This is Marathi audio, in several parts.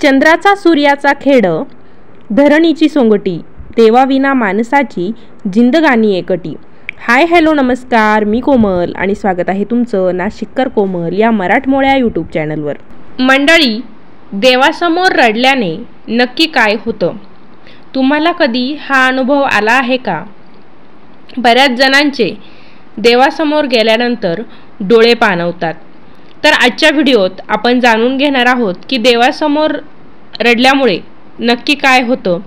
चंद्राचा सूर्याचा खेड, धरणीची सोंगटी, देवाविना माणसाची जिंदगानी एकटी. हाय हॅलो नमस्कार, मी कोमल आणि स्वागत आहे तुमचं नाशिककर कोमल या मराठमोळ्या यूट्यूब चॅनलवर. मंडळी, देवासमोर रडल्याने नक्की काय होतं? तुम्हाला कधी हा अनुभव आला आहे का? बऱ्याच जणांचे देवासमोर गेल्यानंतर डोळे पाणवतात. तर आजच्या व्हिडिओत आपण जाणून घेणार आहोत की देवासमोर रडल्यामुळे नक्की काय होतं.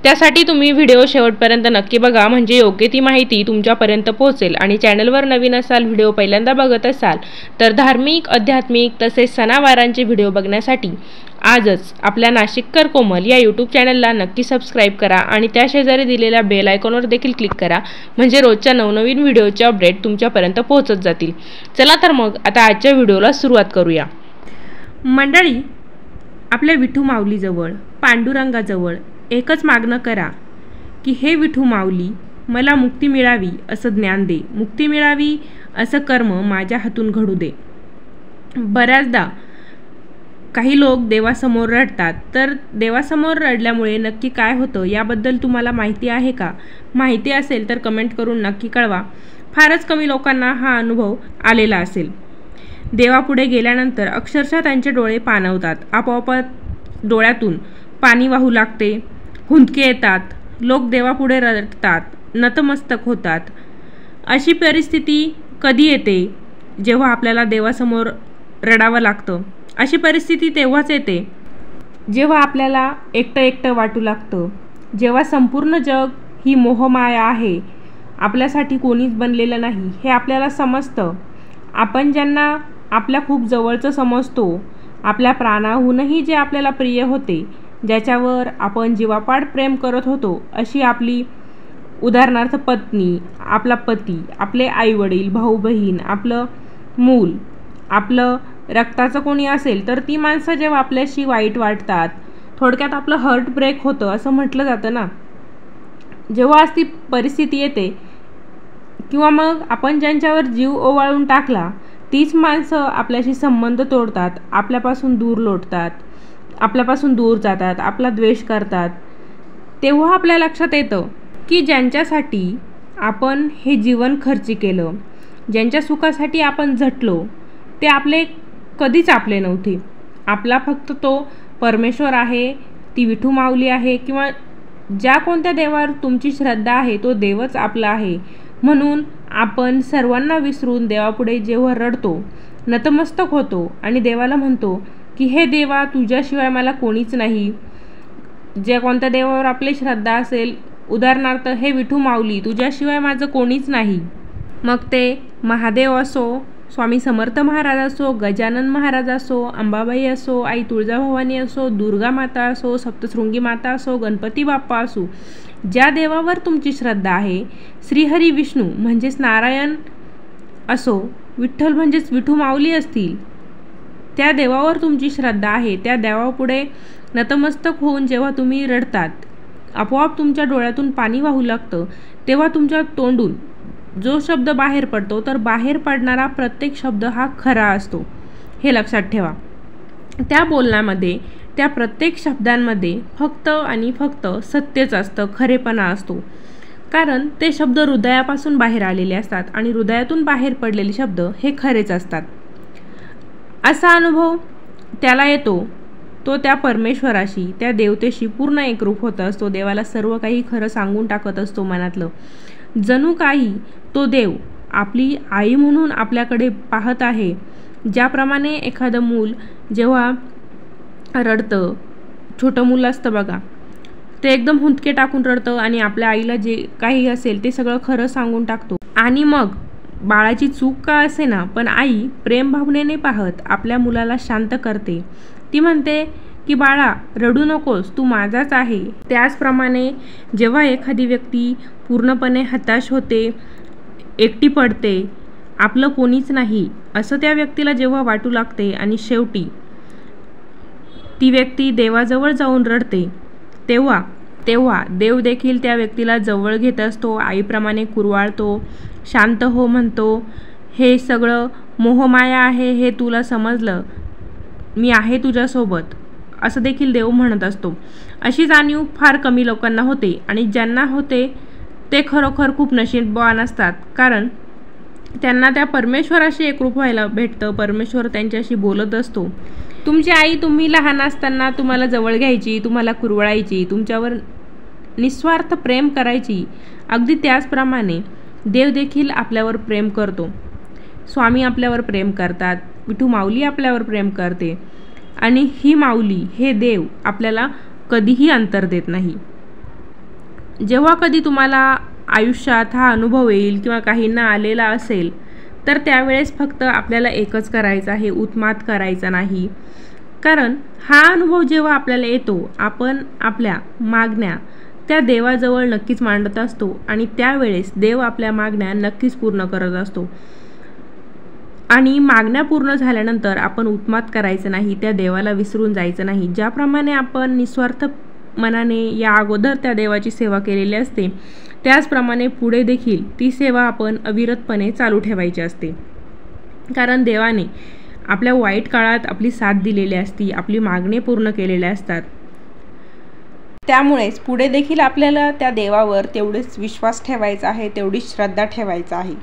त्यासाठी तुम्ही व्हिडिओ शेवटपर्यंत नक्की बघा, म्हणजे योग्य ती माहिती तुमच्यापर्यंत पोहोचेल. आणि चॅनलवर नवीन असाल, व्हिडिओ पहिल्यांदा बघत असाल तर धार्मिक, आध्यात्मिक तसेच सणावारांचे व्हिडिओ बघण्यासाठी आजच आपल्या नाशिककर कोमल या यूट्यूब चॅनलला नक्की सबस्क्राईब करा आणि त्या शेजारी दिलेल्या बेल आयकॉनवर देखील क्लिक करा, म्हणजे रोजच्या नवनवीन व्हिडिओचे अपडेट तुमच्यापर्यंत पोहोचत जातील. चला तर मग आता आजच्या व्हिडिओला सुरुवात करूया. मंडळी, आपल्या विठू माऊलीजवळ, पांडुरंगाजवळ एकच मागणं करा की हे विठू माऊली, मला मुक्ती मिळावी असं ज्ञान दे, मुक्ती मिळावी असं कर्म माझ्या हातून घडू दे. बऱ्याचदा काही लोक देवासमोर रडतात, तर देवासमोर रडल्यामुळे नक्की काय होतं याबद्दल तुम्हाला माहिती आहे का? माहिती असेल तर कमेंट करून नक्की कळवा. फारच कमी लोकांना हा अनुभव आलेला असेल. देवापुढे गेल्यानंतर अक्षरशः त्यांचे डोळे पाणवतात, आपोआप डोळ्यातून पाणी वाहू लागते, हुंदके येतात, लोक देवापुढे रडतात, नतमस्तक होतात. अशी परिस्थिती कधी येते? जेव्हा आपल्याला देवासमोर रडावं लागतं. अशी परिस्थिती तेव्हाच येते जेव्हा आपल्याला एकटं एकटं वाटू लागतं, जेव्हा संपूर्ण जग ही मोहमाया आहे, आपल्यासाठी कोणीच बनलेलं नाही हे आपल्याला समजतं. आपण ज्यांना आपल्या खूप जवळचं समजतो, आपल्या प्राणाहूनही जे आपल्याला प्रिय होते, ज्याच्यावर आपण जीवापाड प्रेम करत होतो, अशी आपली उदाहरणार्थ पत्नी, आपला पती, आपले आईवडील, भाऊ बहीण, आपलं मूल, आपलं रक्ताचं कोणी असेल, तर ती माणसं जेव्हा आपल्याशी वाईट वाटतात, थोडक्यात आपलं हार्ट ब्रेक होतं असं म्हटलं जातं ना. जेव्हा ती परिस्थिती येते किंवा मग आपण ज्यांच्यावर जीव ओवाळून टाकला, तीच माणसं आपल्याशी संबंध तोडतात, आपल्यापासून दूर लोटतात, आपल्यापासून दूर जातात, आपला द्वेष करतात. तेव्हा आपल्या लक्षात येतं की ज्यांच्यासाठी आपण हे जीवन खर्ची केलं, ज्यांच्या सुखासाठी आपण झटलो, ते आपले कधीच आपले नव्हते. आपला फक्त तो परमेश्वर आहे, ती विठू माऊली आहे, किंवा ज्या कोणत्या देवावर तुमची श्रद्धा आहे तो देवच आपला आहे. म्हणून आपण सर्वांना विसरून देवापुढे जेव्हा रडतो, नतमस्तक होतो आणि देवाला म्हणतो की हे देवा, तुझ्याशिवाय मला कोणीच नाही. ज्या कोणत्या देवावर आपली श्रद्धा असेल, उदाहरणार्थ हे विठू माऊली, तुझ्याशिवाय माझं कोणीच नाही. मग ते महादेव असो, स्वामी समर्थ महाराज असो, गजानन महाराज असो, अंबाबाई असो, आई तुळजाभवानी असो, दुर्गा माता असो, सप्तशृंगी माता असो, गणपती बाप्पा असो, ज्या देवावर तुमची श्रद्धा आहे, श्रीहरी विष्णू म्हणजेच नारायण असो, विठ्ठल म्हणजेच विठू माऊली असतील, त्या देवावर तुमची श्रद्धा आहे, त्या देवापुढे नतमस्तक होऊन जेव्हा तुम्ही रडतात, आपोआप तुमच्या डोळ्यातून पाणी वाहू लागतं. तेव्हा तुमच्या तोंडून जो शब्द बाहेर पडतो, तर बाहेर पडणारा प्रत्येक शब्द हा खरा असतो, हे लक्षात ठेवा. त्या बोलण्यामध्ये, त्या प्रत्येक शब्दांमध्ये फक्त आणि फक्त सत्यच असतं, खरेपणा असतो. कारण ते शब्द हृदयापासून बाहेर आलेले असतात आणि हृदयातून बाहेर पडलेले शब्द हे खरेच असतात. असा अनुभव त्याला येतो तो त्या परमेश्वराशी, त्या देवतेशी पूर्ण एकरूप होत असतो. देवाला सर्व काही खरं सांगून टाकत असतो मनातलं. जणू काही तो देव आपली आई म्हणून आपल्याकडे पाहत आहे. ज्याप्रमाणे एखादं मूल जेव्हा रडतं, छोटं मूल असतं बघा, ते एकदम हुंदके टाकून रडतं आणि आपल्या आईला जे काही असेल ते सगळं खरं सांगून टाकतो. आणि मग बाळाची चूक का असे ना, पण आई प्रेम भावनेने पाहत आपल्या मुलाला शांत करते. ती म्हणते की बाळा, रडू नकोस, तू माझाच आहे. त्याचप्रमाणे जेव्हा एखादी व्यक्ती पूर्णपणे हताश होते, एकटी पडते, आपलं कोणीच नाही असं त्या व्यक्तीला जेव्हा वाटू लागते आणि शेवटी ती व्यक्ती देवाजवळ जाऊन रडते, तेव्हा देव देखील त्या व्यक्तीला जवळ घेत असतो, आईप्रमाणे कुरवाळतो, शांत हो म्हणतो. हे सगळं मोहमाया आहे, हे तुला समजलं, मी आहे तुझ्यासोबत असं देखील देव म्हणत असतो. अशी जाणीव फार कमी लोकांना होते आणि ज्यांना होते ते खरोखर खूप नशीबवान असतात, कारण त्यांना त्या परमेश्वराशी एकरूप व्हायला भेटतं. परमेश्वर त्यांच्याशी बोलत असतो. तुमची आई तुम्ही लहान असताना तुम्हाला जवळ घ्यायची, तुम्हाला कुरवळायची, तुमच्यावर निस्वार्थ प्रेम करायची. अगदी त्याचप्रमाणे देव देखील आपल्यावर प्रेम करतो. स्वामी आपल्यावर प्रेम करतात, विठू माऊली आपल्यावर प्रेम करते आणि ही माऊली, हे देव आपल्याला कधीही अंतर देत नाही. जेव्हा कधी तुम्हाला आयुष्यात हा अनुभव येईल किंवा काहींना आलेला असेल, तर त्यावेळेस फक्त आपल्याला एकच करायचं आहे, उत्मात करायचा नाही. कारण हा अनुभव जेव्हा आपल्याला येतो, आपण आपल्या मागण्या त्या देवाजवळ नक्कीच मांडत असतो आणि त्यावेळेस देव आपल्या मागण्या नक्कीच पूर्ण करत असतो. आणि मागण्या पूर्ण झाल्यानंतर आपण उत्मात करायचं नाही, त्या देवाला विसरून जायचं नाही. ज्याप्रमाणे आपण निस्वार्थ मनाने या अगोदर त्या देवाची सेवा केलेली असते, त्याचप्रमाणे पुढे देखील ती सेवा आपण अविरतपणे चालू ठेवायची असते. कारण देवाने आपल्या वाईट काळात आपली साथ दिलेली असती, आपली मागणी पूर्ण केलेल्या असतात. त्यामुळेच पुढे देखील आपल्याला त्या देवावर तेवढेच विश्वास ठेवायचा आहे, तेवढीच श्रद्धा ठेवायचा आहे.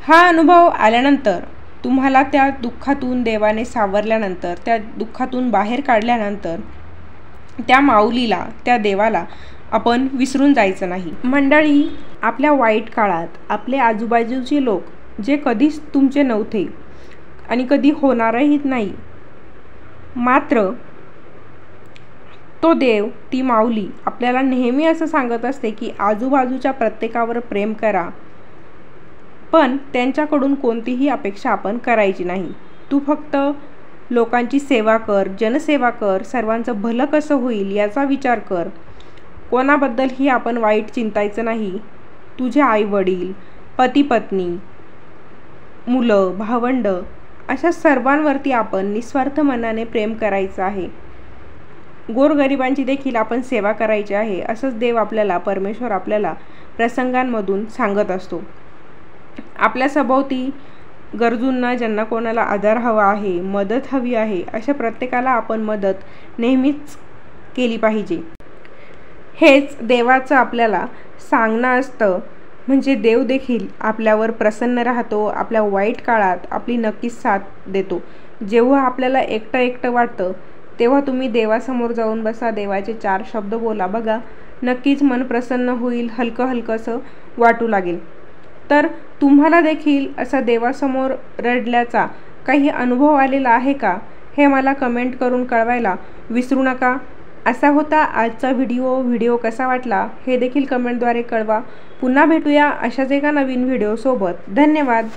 हा अनुभव आल्यानंतर तुम्हाला त्या दुःखातून देवाने सावरल्यानंतर, त्या दुःखातून बाहेर काढल्यानंतर त्या माऊलीला, त्या देवाला आपण विसरून जायचं नाही. मंडळी, आपल्या वाईट काळात आपले आजूबाजूचे लोक जे कधीच तुमचे नव्हते आणि कधी होणारही नाही, मात्र तो देव, ती माऊली आपल्याला नेहमी असं सांगत असते की आजूबाजूच्या प्रत्येकावर प्रेम करा, पण त्यांच्याकडून कोणतीही अपेक्षा आपण करायची नाही. तू फक्त लोकांची सेवा कर, जनसेवा कर, सर्वांचं भलं कसं होईल याचा विचार कर. कोणाबद्दलही आपण वाईट चिंतायचं नाही. तुझे आईवडील, पती पत्नी, मुलं, भावंड अशा सर्वांवरती आपण निस्वार्थ मनाने प्रेम करायचं आहे. गोरगरिबांची देखील आपण सेवा करायची आहे, असंच देव आपल्याला, परमेश्वर आपल्याला प्रसंगांमधून सांगत असतो. आपल्या सभोवती गरजूंना, ज्यांना कोणाला आधार हवा आहे, मदत हवी आहे, अशा प्रत्येकाला आपण मदत नेहमीच केली पाहिजे. हेच देवाचं आपल्याला सांगणं असतं. म्हणजे देव देखील आपल्यावर प्रसन्न राहतो, आपल्या वाईट काळात आपली नक्कीच साथ देतो. जेव्हा आपल्याला एकटं वाटतं, तेव्हा तुम्ही देवासमोर जाऊन बसा, देवाचे 4 शब्द बोला, बघा नक्कीच मन प्रसन्न होईल, हलकं वाटू लागेल. तर तुम्हाला देखील असा देवासमोर रडल्याचा काही अनुभव आलेला आहे का, हे मला कमेंट करून कळवायला विसरू नका. असा होता आजचा व्हिडिओ कसा वाटला हे देखील कमेंटद्वारे कळवा. पुन्हा भेटूया अशाच एका नवीन व्हिडिओसोबत. धन्यवाद.